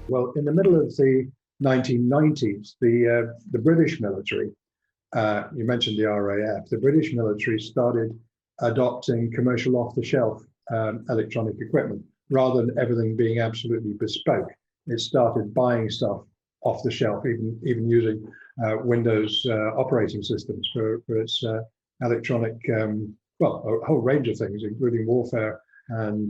Well, in the middle of the 1990s, the British military, you mentioned the RAF, the British military started adopting commercial off-the-shelf electronic equipment rather than everything being absolutely bespoke. It started buying stuff off the shelf, even using Windows operating systems for its electronic, well, a whole range of things, including warfare and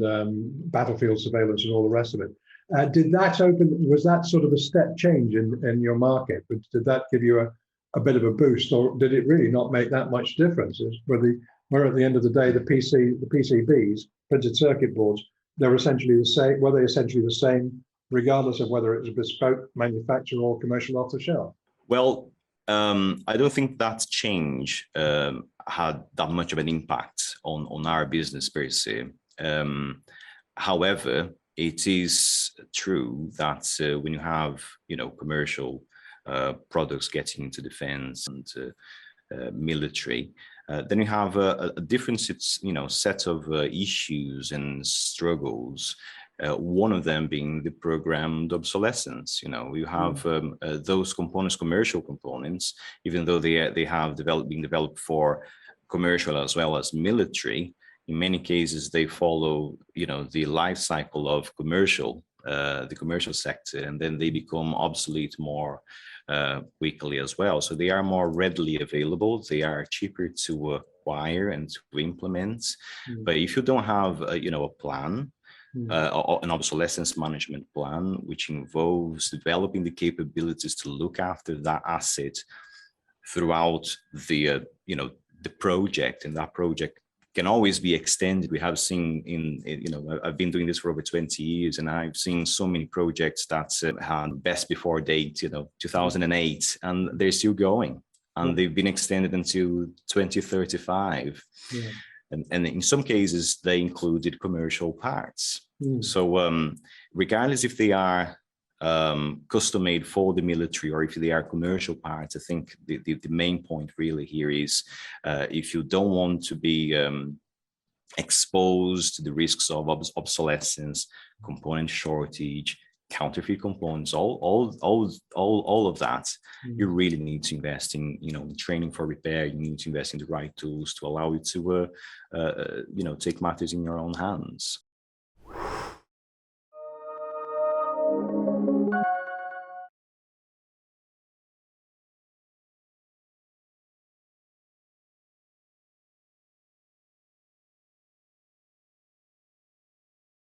battlefield surveillance and all the rest of it. Was that sort of a step change in your market? Did that give you a bit of a boost, or did it really not make that much difference? Where at the end of the day, the PCBs, printed circuit boards, they're essentially the same. Were they essentially the same, regardless of whether it was bespoke manufacture or commercial off the shelf? Well, I don't think that change had that much of an impact on our business per se. However, it is true that when you have, commercial products getting into defense and military, then you have a different, set of issues and struggles. One of them being the programmed obsolescence. You have those components, commercial components, even though they have been developed for commercial as well as military. In many cases, they follow, the life cycle of the commercial sector, and then they become obsolete more quickly as well. So they are more readily available. They are cheaper to acquire and to implement. But if you don't have, a plan, an obsolescence management plan, which involves developing the capabilities to look after that asset throughout the project, and that project can always be extended. We have seen I've been doing this for over 20 years, and I've seen so many projects that had best before date, 2008, and they're still going, and they've been extended until 2035. Yeah. And in some cases, they included commercial parts. So regardless if they are custom made for the military or if they are commercial parts, I think the main point really here is if you don't want to be exposed to the risks of obsolescence, component shortage, counterfeit components, all of that, you really need to invest in, training for repair. You need to invest in the right tools to allow you to, take matters in your own hands.